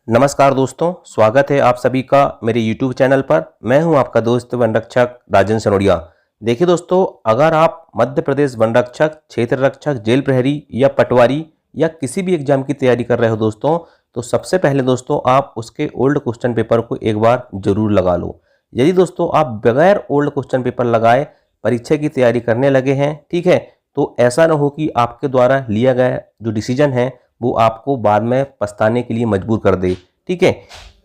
नमस्कार दोस्तों, स्वागत है आप सभी का मेरे YouTube चैनल पर। मैं हूं आपका दोस्त वन रक्षक राजन सनोडिया। देखिए दोस्तों, अगर आप मध्य प्रदेश वन रक्षक, क्षेत्र रक्षक, जेल प्रहरी या पटवारी या किसी भी एग्जाम की तैयारी कर रहे हो दोस्तों, तो सबसे पहले दोस्तों आप उसके ओल्ड क्वेश्चन पेपर को एक बार जरूर लगा लो। यदि दोस्तों आप बगैर ओल्ड क्वेश्चन पेपर लगाए परीक्षा की तैयारी करने लगे हैं, ठीक है, तो ऐसा ना हो कि आपके द्वारा लिया गया जो डिसीजन है वो आपको बाद में पछताने के लिए मजबूर कर दे, ठीक है।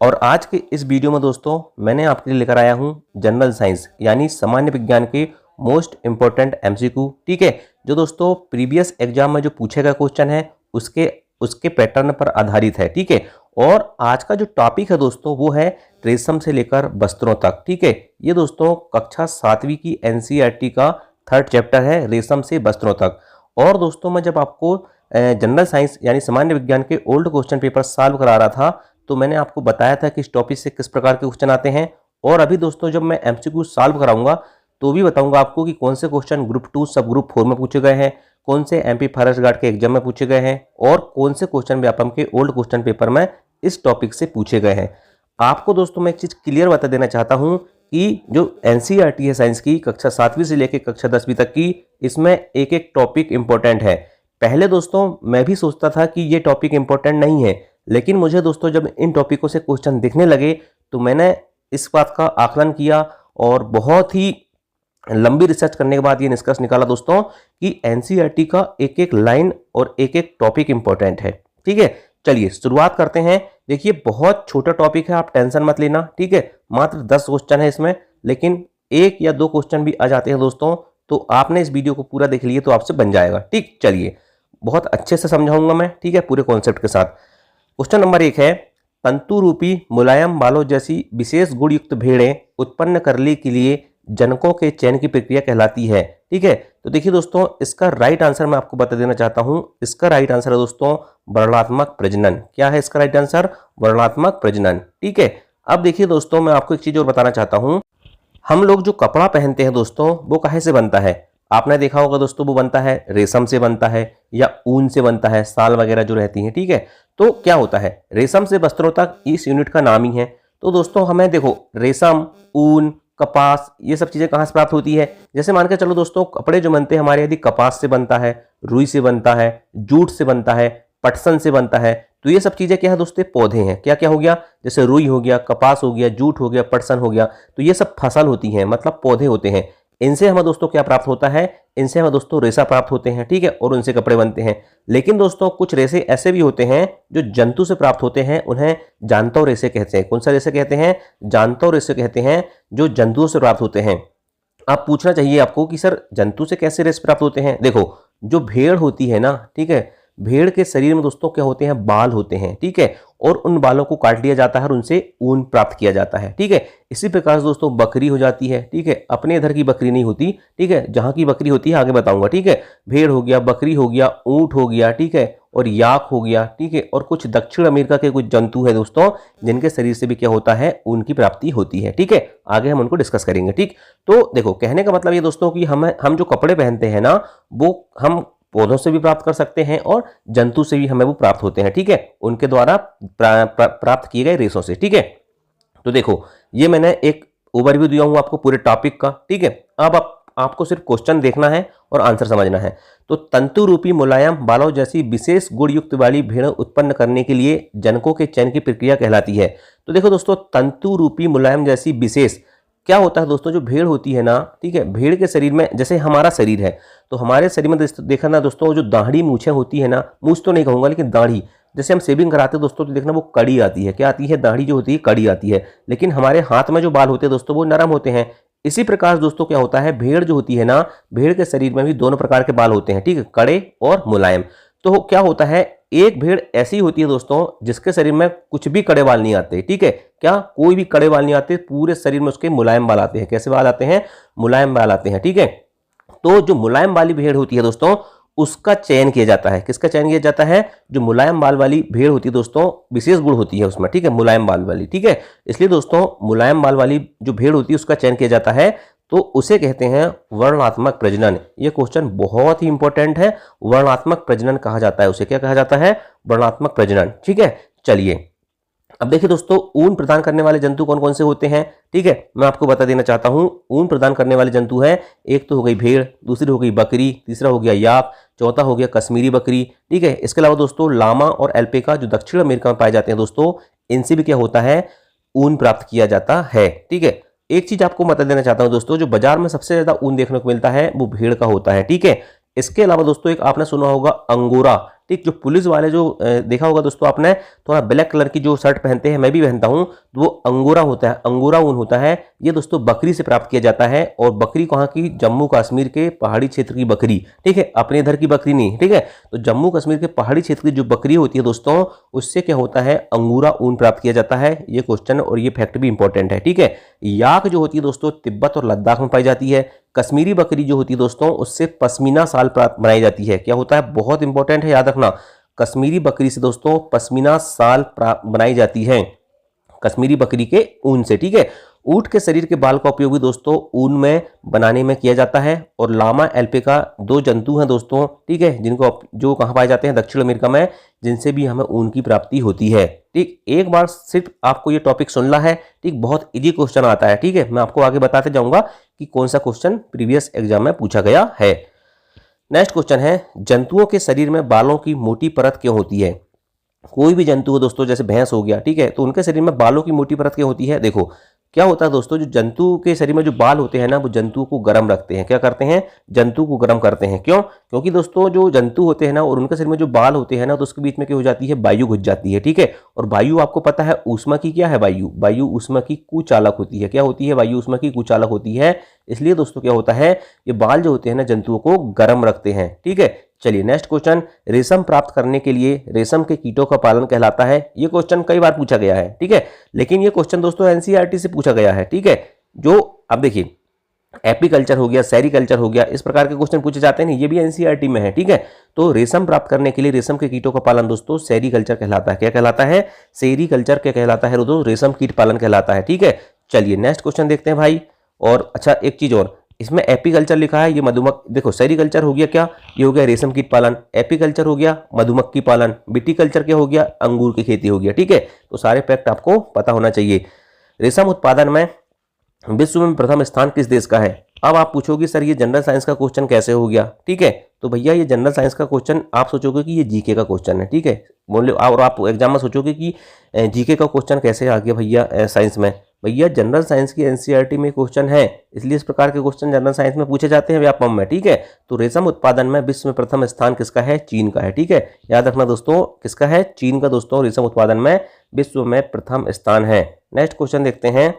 और आज के इस वीडियो में दोस्तों मैंने आपके लिए लेकर आया हूं जनरल साइंस यानी सामान्य विज्ञान के मोस्ट इंपॉर्टेंट एमसीक्यू, ठीक है, जो दोस्तों प्रीवियस एग्जाम में जो पूछे गए क्वेश्चन है उसके पैटर्न पर आधारित है, ठीक है। और आज का जो टॉपिक है दोस्तों वो है रेशम से लेकर वस्त्रों तक, ठीक है। ये दोस्तों कक्षा 7वीं की एनसीईआरटी का 3rd चैप्टर है, रेशम से वस्त्रों तक। और दोस्तों मैं जब आपको जनरल साइंस यानी सामान्य विज्ञान के ओल्ड क्वेश्चन पेपर सॉल्व करा रहा था तो मैंने आपको बताया था कि इस टॉपिक से किस प्रकार के क्वेश्चन आते हैं। और अभी दोस्तों जब मैं एमसीक्यू सॉल्व कराऊंगा तो भी बताऊंगा आपको कि कौन से क्वेश्चन ग्रुप 2 सब ग्रुप 4 में पूछे गए हैं, कौन से एमपी फॉरेस्ट गार्ड के एग्जाम में पूछे गए हैं और कौन से क्वेश्चन व्यापम के ओल्ड क्वेश्चन पेपर में इस टॉपिक से पूछे गए हैं। आपको दोस्तों मैं एक चीज क्लियर बता देना चाहता हूं कि जो एनसीईआरटी है साइंस की कक्षा 7वीं से लेकर कक्षा 10वीं तक की, इसमें एक एक टॉपिक इंपॉर्टेंट है। पहले दोस्तों मैं भी सोचता था कि ये टॉपिक इंपॉर्टेंट नहीं है, लेकिन मुझे दोस्तों जब इन टॉपिकों से क्वेश्चन दिखने लगे तो मैंने इस बात का आकलन किया और बहुत ही लंबी रिसर्च करने के बाद ये निष्कर्ष निकाला दोस्तों कि एनसीईआरटी का एक एक लाइन और एक एक टॉपिक इंपॉर्टेंट है, ठीक है। चलिए शुरुआत करते हैं। देखिए बहुत छोटा टॉपिक है, आप टेंशन मत लेना, ठीक है। मात्र 10 क्वेश्चन है इसमें, लेकिन 1 या 2 क्वेश्चन भी आ जाते हैं दोस्तों तो आपने इस वीडियो को पूरा देख लिया तो आपसे बन जाएगा, ठीक। चलिए बहुत अच्छे से समझाऊंगा मैं, ठीक है, पूरे कॉन्सेप्ट के साथ। क्वेश्चन नंबर 1 है, तंतु रूपी मुलायम बालों जैसी विशेष गुण युक्त भेड़ें उत्पन्न करने के लिए जनकों के चयन की प्रक्रिया कहलाती है, ठीक है। तो देखिए दोस्तों इसका राइट आंसर मैं आपको बता देना चाहता हूं। इसका राइट आंसर है दोस्तों वर्णात्मक प्रजनन। क्या है इसका राइट आंसर? वर्णात्मक प्रजनन, ठीक है। अब देखिए दोस्तों मैं आपको एक चीज और बताना चाहता हूं। हम लोग जो कपड़ा पहनते हैं दोस्तों वो काहे से बनता है? आपने देखा होगा दोस्तों वो बनता है रेशम से बनता है या ऊन से बनता है, साल वगैरह जो रहती हैं, ठीक है। तो क्या होता है, रेशम से वस्त्रों तक इस यूनिट का नाम ही है। तो दोस्तों हमें देखो रेशम, ऊन, कपास ये सब चीजें कहां से प्राप्त होती है? जैसे मान के चलो दोस्तों कपड़े जो बनते हैं हमारे, यदि कपास से बनता है, रुई से बनता है, जूट से बनता है, पटसन से बनता है, तो ये सब चीजें क्या है दोस्तों? पौधे हैं। क्या क्या हो गया? जैसे रुई हो गया, कपास हो गया, जूट हो गया, पटसन हो गया, तो ये सब फसल होती हैं, मतलब पौधे होते हैं। इनसे हमें दोस्तों क्या प्राप्त होता है? इनसे हमें दोस्तों रेशा प्राप्त होते हैं, ठीक है, और उनसे कपड़े बनते हैं। लेकिन दोस्तों कुछ रेशे ऐसे भी होते हैं जो जंतु से प्राप्त होते हैं, उन्हें जांतव रेशे कहते हैं। कौन सा रेशे कहते हैं? जांतव रेशे कहते हैं, जो जंतुओं से प्राप्त होते हैं। आप पूछना चाहिए आपको कि सर जंतु से कैसे रेशे प्राप्त होते हैं? देखो जो भेड़ होती है ना, ठीक है, भेड़ के शरीर में दोस्तों क्या होते हैं? बाल होते हैं, ठीक है, और उन बालों को काट लिया जाता है और उनसे ऊन प्राप्त किया जाता है, ठीक है। इसी प्रकार से दोस्तों बकरी हो जाती है, ठीक है, अपने इधर की बकरी नहीं होती, ठीक है, जहां की बकरी होती है आगे बताऊंगा, ठीक है। भेड़ हो गया, बकरी हो गया, ऊंट हो गया, ठीक है, और याक हो गया, ठीक है, और कुछ दक्षिण अमेरिका के कुछ जंतु है दोस्तों जिनके शरीर से भी क्या होता है? ऊन की प्राप्ति होती है, ठीक है। आगे हम उनको डिस्कस करेंगे, ठीक। तो देखो कहने का मतलब ये दोस्तों कि हम जो कपड़े पहनते हैं ना वो हम पौधों से भी प्राप्त कर सकते हैं और जंतु से भी हमें वो प्राप्त होते हैं, ठीक है, उनके द्वारा प्राप्त किए गए रेशों से, ठीक है। तो देखो ये मैंने एक ओवरव्यू दिया हूं आपको पूरे टॉपिक का, ठीक है। अब आपको सिर्फ क्वेश्चन देखना है और आंसर समझना है। तो तंतु रूपी मुलायम बालों जैसी विशेष गुण युक्त वाली भेड़ उत्पन्न करने के लिए जनकों के चयन की प्रक्रिया कहलाती है। तो देखो दोस्तों तंतु रूपी मुलायम जैसी विशेष क्या होता है दोस्तों? जो भेड़ होती है ना, ठीक है, भेड़ के शरीर में जैसे हमारा शरीर है तो हमारे शरीर में देखा ना दोस्तों जो दाढ़ी मूछें होती है ना, मूछ तो नहीं कहूंगा लेकिन दाढ़ी, जैसे हम शेविंग कराते हैं दोस्तों तो देखना वो कड़ी आती है। क्या आती है? दाढ़ी जो होती है कड़ी आती है। लेकिन हमारे हाथ में जो बाल होते हैं दोस्तों वो नरम होते हैं। इसी प्रकार दोस्तों क्या होता है, भेड़ जो होती है ना, भेड़ के शरीर में भी दोनों प्रकार के बाल होते हैं, ठीक है, कड़े और मुलायम। तो क्या होता है, एक भेड़ ऐसी होती है दोस्तों जिसके शरीर में कुछ भी कड़े बाल नहीं आते, ठीक है, क्या कोई भी कड़े बाल नहीं आते, पूरे शरीर में उसके मुलायम बाल आते हैं। कैसे बाल आते हैं? मुलायम बाल आते हैं, ठीक है। तो जो मुलायम वाली भेड़ होती है दोस्तों उसका चयन किया जाता है। किसका चयन किया जाता है? जो मुलायम बाल वाली भेड़ होती है दोस्तों, विशेष गुण होती है उसमें, ठीक है, मुलायम बाल वाली, ठीक है। इसलिए दोस्तों मुलायम बाल वाली जो भेड़ होती है उसका चयन किया जाता है, तो उसे कहते हैं वर्णात्मक प्रजनन। ये क्वेश्चन बहुत ही इंपॉर्टेंट है। वर्णात्मक प्रजनन कहा जाता है उसे। क्या कहा जाता है? वर्णात्मक प्रजनन, ठीक है। चलिए अब देखिए दोस्तों, ऊन प्रदान करने वाले जंतु कौन कौन से होते हैं, ठीक है, मैं आपको बता देना चाहता हूं। ऊन प्रदान करने वाले जंतु हैं, एक तो हो गई भेड़, दूसरी हो गई बकरी, तीसरा हो गया याक, चौथा हो गया कश्मीरी बकरी, ठीक है। इसके अलावा दोस्तों लामा और एल्पेका जो दक्षिण अमेरिका में पाए जाते हैं दोस्तों, इनसे भी क्या होता है, ऊन प्राप्त किया जाता है, ठीक है। एक चीज आपको बता देना चाहता हूं दोस्तों, जो बाजार में सबसे ज्यादा ऊन देखने को मिलता है वो भेड़ का होता है, ठीक है। इसके अलावा दोस्तों एक आपने सुना होगा अंगोरा, ठीक, जो पुलिस वाले जो देखा होगा दोस्तों आपने, थोड़ा ब्लैक कलर की जो शर्ट पहनते हैं, मैं भी पहनता हूं, तो वो अंगोरा होता है, अंगोरा ऊन होता है। ये दोस्तों बकरी से प्राप्त किया जाता है, और बकरी कहाँ की, जम्मू कश्मीर के पहाड़ी क्षेत्र की बकरी, ठीक है, अपने इधर की बकरी नहीं, ठीक है। तो जम्मू कश्मीर के पहाड़ी क्षेत्र की जो बकरी होती है दोस्तों, उससे क्या होता है, अंगोरा ऊन प्राप्त किया जाता है। ये क्वेश्चन और ये फैक्ट भी इंपॉर्टेंट है, ठीक है। याक जो होती है दोस्तों तिब्बत और लद्दाख में पाई जाती है। कश्मीरी बकरी जो होती है दोस्तों, उससे पश्मीना शाल बनाई जाती है। क्या होता है, बहुत इंपॉर्टेंट है, याद रखना, कश्मीरी बकरी से दोस्तों पश्मीना शाल बनाई जाती है, कश्मीरी बकरी के ऊन से, ठीक है। ऊंट के शरीर के बाल का उपयोग भी दोस्तों ऊन में बनाने में किया जाता है। और लामा एल्पेका दो जंतु हैं दोस्तों, ठीक है, जिनको जो कहाँ पाए जाते हैं, दक्षिण अमेरिका में, जिनसे भी हमें ऊन की प्राप्ति होती है, ठीक। एक बार सिर्फ आपको ये टॉपिक सुनना है, ठीक, बहुत इजी क्वेश्चन आता है, ठीक है। मैं आपको आगे बताते जाऊंगा कि कौन सा क्वेश्चन प्रीवियस एग्जाम में पूछा गया है। नेक्स्ट क्वेश्चन है, जंतुओं के शरीर में बालों की मोटी परत क्यों होती है। कोई भी जंतु हो दोस्तों, जैसे भैंस हो गया, ठीक है, तो उनके शरीर में बालों की मोटी परत क्यों होती है। देखो क्या होता है दोस्तों, जो जंतु के शरीर में जो बाल होते हैं ना, वो जंतु को गर्म रखते हैं। क्या करते हैं, जंतु को गर्म करते हैं। क्यों, क्योंकि दोस्तों जो जंतु होते हैं ना, और उनके शरीर में जो बाल होते हैं ना, तो उसके बीच में क्या हो जाती है, वायु घुस जाती है, ठीक है। और वायु आपको पता है ऊष्मा की क्या है, वायु ऊष्मा की कुचालक होती है। क्या होती है, वायु ऊष्मा की कुचालक होती है। इसलिए दोस्तों क्या होता है, ये बाल जो होते हैं ना, जंतुओं को गर्म रखते हैं, ठीक है। चलिए नेक्स्ट क्वेश्चन, रेशम प्राप्त करने के लिए रेशम के कीटों का पालन कहलाता है। ये क्वेश्चन कई बार पूछा गया है, ठीक है, लेकिन ये क्वेश्चन दोस्तों एनसीईआरटी से पूछा गया है, ठीक है। जो अब देखिए एपीकल्चर हो गया, सेरीकल्चर हो गया, इस प्रकार के क्वेश्चन पूछे जाते हैं, ये भी एनसीईआरटी में है, ठीक है। तो रेशम प्राप्त करने के लिए रेशम के कीटों का पालन दोस्तों सेरीकल्चर कहलाता है। क्या कहलाता है, सेरीकल्चर क्या कहलाता है दोस्तों, रेशम कीट पालन कहलाता है, ठीक है। चलिए नेक्स्ट क्वेश्चन देखते हैं भाई। और अच्छा एक चीज और, इसमें एपीकल्चर लिखा है, ये मधुमक्खी, देखो सेरीकल्चर हो गया क्या, ये हो गया रेशम कीट पालन, एपीकल्चर हो गया मधुमक्खी पालन, विटीकल्चर क्या हो गया, अंगूर की खेती हो गया, ठीक है। तो सारे फैक्ट आपको पता होना चाहिए। रेशम उत्पादन में विश्व में प्रथम स्थान किस देश का है। अब आप पूछोगे सर ये जनरल साइंस का क्वेश्चन कैसे हो गया, ठीक है। तो भैया ये जनरल साइंस का क्वेश्चन आप सोचोगे कि ये जीके का क्वेश्चन है, ठीक है, बोले, और आप एग्जाम में सोचोगे कि जीके का क्वेश्चन कैसे आ गया भैया साइंस में। भैया जनरल साइंस की एनसीईआरटी में क्वेश्चन है, इसलिए इस प्रकार के क्वेश्चन जनरल साइंस में पूछे जाते हैं व्यापम में, ठीक है। तो रेशम उत्पादन में विश्व में प्रथम स्थान किसका है, चीन का है, ठीक है। याद रखना दोस्तों, किसका है, चीन का दोस्तों, रेशम उत्पादन में विश्व में प्रथम स्थान है। नेक्स्ट क्वेश्चन देखते हैं,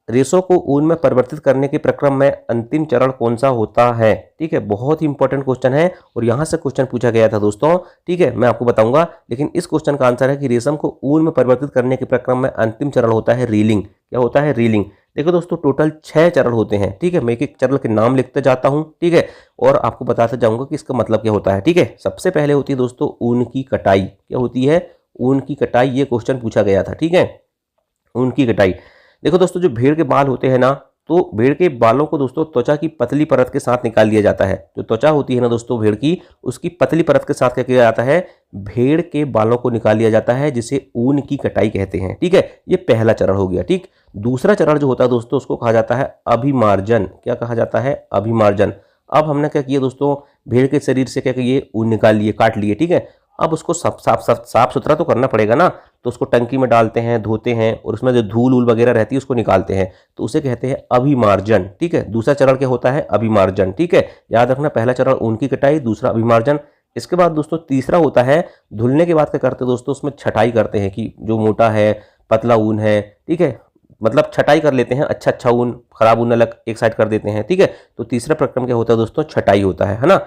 रेशों को ऊन में परिवर्तित करने के प्रक्रम में अंतिम चरण कौन सा होता है, ठीक है। बहुत ही इंपॉर्टेंट क्वेश्चन है, और यहां से क्वेश्चन पूछा गया था दोस्तों, ठीक है, मैं आपको बताऊंगा। लेकिन इस क्वेश्चन का आंसर है कि रेशम को ऊन में परिवर्तित करने के प्रक्रम में अंतिम चरण होता है रीलिंग। क्या होता है, रीलिंग। देखो दोस्तों टोटल 6 चरण होते हैं, ठीक है, मैं एक एक चरण के नाम लिखते जाता हूं, ठीक है, और आपको बताते जाऊंगा कि इसका मतलब क्या होता है, ठीक है। सबसे पहले होती है दोस्तों ऊन की कटाई। क्या होती है, ऊन की कटाई, ये क्वेश्चन पूछा गया था, ठीक है, ऊन की कटाई। देखो दोस्तों जो भेड़ के बाल होते हैं ना, तो भेड़ के बालों को दोस्तों त्वचा की पतली परत के साथ निकाल दिया जाता है। जो त्वचा होती है ना दोस्तों भेड़ की, उसकी पतली परत के साथ क्या किया जाता है, भेड़ के बालों को निकाल लिया जाता है, जिसे ऊन की कटाई कहते हैं, ठीक है। ये पहला चरण हो गया, ठीक। दूसरा चरण जो होता है दोस्तों, उसको कहा जाता है अभिमार्जन। क्या कहा जाता है, अभिमार्जन। अब हमने क्या किया दोस्तों, भेड़ के शरीर से क्या किए, ऊन निकाल लिए, काट लिए, ठीक है। अब उसको साफ सुथरा तो करना पड़ेगा ना, तो उसको टंकी में डालते हैं, धोते हैं, और उसमें जो धूल उल वगैरह रहती है उसको निकालते हैं, तो उसे कहते हैं अभिमार्जन, ठीक है। दूसरा चरण क्या होता है, अभिमार्जन, ठीक है। याद रखना, पहला चरण ऊन की कटाई, दूसरा अभिमार्जन। इसके बाद दोस्तों तीसरा होता है धुलने के बाद क्या करते हैं दोस्तों, उसमें छटाई करते हैं, कि जो मोटा है, पतला ऊन है, ठीक है, मतलब छटाई कर लेते हैं, अच्छा ऊन, खराब ऊन अलग एक साइड कर देते हैं, ठीक है। तो तीसरा प्रक्रम क्या होता है दोस्तों, छटाई होता है ना।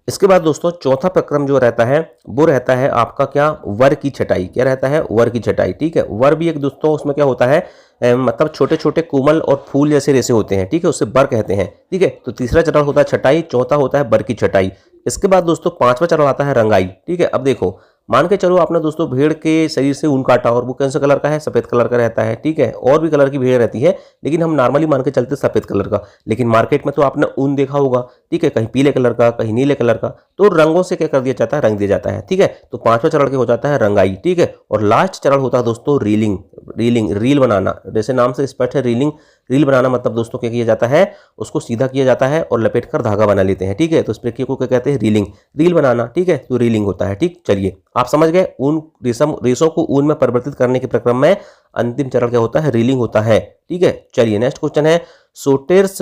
इसके बाद दोस्तों चौथा प्रक्रम जो रहता है वो रहता है आपका क्या, वर की छटाई। क्या रहता है, वर की छटाई, ठीक है। वर भी एक दोस्तों, उसमें क्या होता है, मतलब छोटे छोटे कोमल और फूल जैसे रेशे होते हैं, ठीक है, उससे वर कहते हैं, ठीक है। तो तीसरा चरण होता है छटाई, चौथा होता है वर की छटाई। इसके बाद दोस्तों पांचवा चरण आता है रंगाई, ठीक है। अब देखो मान के चलो आपने दोस्तों भेड़ के शरीर से ऊन काटा, और वो कौन सा कलर का है, सफेद कलर का रहता है, ठीक है। और भी कलर की भेड़ रहती है, लेकिन हम नॉर्मली मान के चलते सफेद कलर का। लेकिन मार्केट में तो आपने ऊन देखा होगा, ठीक है, कहीं पीले कलर का, कहीं नीले कलर का, तो रंगों से क्या कर दिया जाता है, रंग दिया जाता है। ठीक है, तो पांचवा चरण क्या हो जाता है, रंगाई। ठीक है, और लास्ट चरण होता है दोस्तों रीलिंग। रील बनाना, जैसे नाम से स्पष्ट है रीलिंग, रील बनाना मतलब दोस्तों क्या किया जाता है, उसको सीधा किया जाता है और लपेट कर धागा बना लेते हैं। ठीक है, तो इस प्रक्रिया को क्या कहते हैं, रीलिंग, रील बनाना। ठीक है, तो रीलिंग होता है। ठीक, चलिए आप समझ गए, ऊन रेशों को ऊन में परिवर्तित करने के प्रक्रम में अंतिम चरण क्या होता है, रीलिंग होता है। ठीक है, चलिए नेक्स्ट क्वेश्चन है, सोटेर्स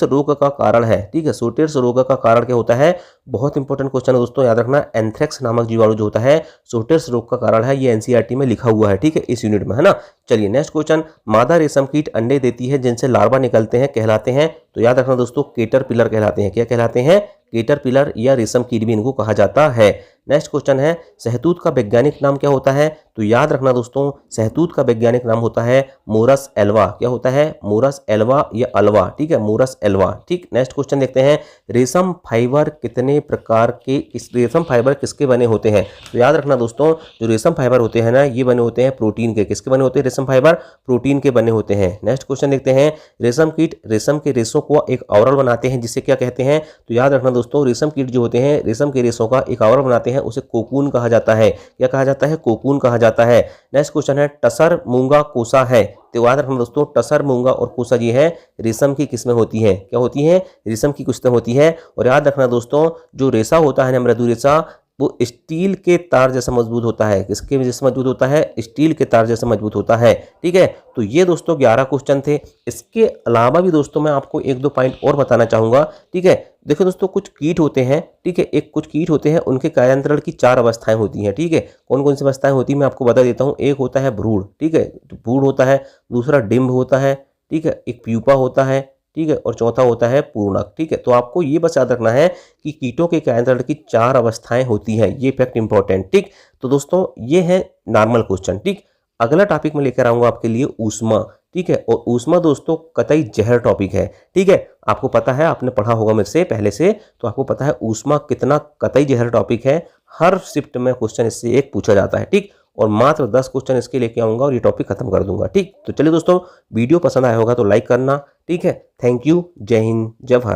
रोग का कारण है। ठीक है, सोटेर्स रोग का कारण क्या होता है, बहुत इंपॉर्टेंट क्वेश्चन है दोस्तों, याद रखना। एंथ्रेक्स नामक जीवाणु जो होता है सोटेर्स रोग का कारण है, ये एनसीईआरटी में लिखा हुआ है। ठीक है, इस यूनिट में, है ना। चलिए नेक्स्ट क्वेश्चन, मादा रेशम कीट अंडे देती है जिनसे लार्वा निकलते हैं, कहलाते हैं, तो याद रखना दोस्तों कैटरपिलर कहलाते हैं। क्या कहलाते हैं, कैटरपिलर या रेशम कीट भी इनको कहा जाता है। नेक्स्ट क्वेश्चन है, शहतूत का वैज्ञानिक नाम क्या होता है, तो याद रखना दोस्तों शहतूत का वैज्ञानिक नाम होता है मोरस एल्वा। क्या होता है, मोरस एल्वा या अल्वा। ठीक है, मोरस एल्वा। ठीक, नेक्स्ट क्वेश्चन देखते हैं, रेशम फाइबर कितने प्रकार के, रेशम फाइबर किसके बने होते हैं, तो याद रखना दोस्तों जो रेशम फाइबर होते हैं ना, ये बने होते हैं प्रोटीन के। किसके बने होते हैं, रेशम फाइबर प्रोटीन के बने होते हैं। नेक्स्ट क्वेश्चन देखते हैं, रेशम कीट रेशम के रेशों को एक आवरण बनाते हैं, जिसे क्या कहते हैं, तो याद रखना दोस्तों रेशम कीट जो होते हैं रेशम के रेशों का एक आवरण बनाते हैं, उसे कोकून कहा जाता है। क्या कहा जाता है, कोकून कहा जाता है। नेक्स्ट क्वेश्चन है, टसर, मूंगा, कोसा है, तो याद रखना दोस्तों टसर, मूंगा और कोसा जी है रेशम की किस्में होती हैं। क्या होती हैं, रेशम की किस्में होती हैं। और याद रखना दोस्तों जो रेशा होता है ना, मृदु रेशा, वो स्टील के तार जैसा मजबूत होता है। किसके जैसे मजबूत होता है, स्टील के तार जैसा मजबूत होता है। ठीक है, तो ये दोस्तों 11 क्वेश्चन थे। इसके अलावा भी दोस्तों मैं आपको एक दो पॉइंट और बताना चाहूंगा। ठीक है, देखो दोस्तों कुछ कीट होते हैं, ठीक है, कुछ कीट होते हैं, उनके कार्यांतरण की 4 अवस्थाएं होती हैं। ठीक है, कौन कौन सी अवस्थाएं होती हैं मैं आपको बता देता हूँ। एक होता है भ्रूण, ठीक है, तो भ्रूण होता है, दूसरा डिंब होता है, ठीक है, एक प्यूपा होता है, ठीक है, और चौथा होता है पूर्णक। ठीक है, तो आपको ये बस याद रखना है कि कीटों के कार्यांतरण की 4 अवस्थाएं होती हैं, ये फैक्ट इंपॉर्टेंट। ठीक, तो दोस्तों ये है नॉर्मल क्वेश्चन। ठीक, अगला टॉपिक में लेकर आऊंगा आपके लिए ऊष्मा। ठीक है, और ऊष्मा दोस्तों कतई जहर टॉपिक है। ठीक है, आपको पता है, आपने पढ़ा होगा मेरे से पहले से, तो आपको पता है ऊष्मा कितना कतई जहर टॉपिक है। हर शिफ्ट में क्वेश्चन इससे एक पूछा जाता है। ठीक, और मात्र 10 क्वेश्चन इसके लेके आऊंगा और ये टॉपिक खत्म कर दूंगा। ठीक, तो चलिए दोस्तों वीडियो पसंद आया होगा तो लाइक करना। ठीक है, थैंक यू, जय हिंद, जय भारत।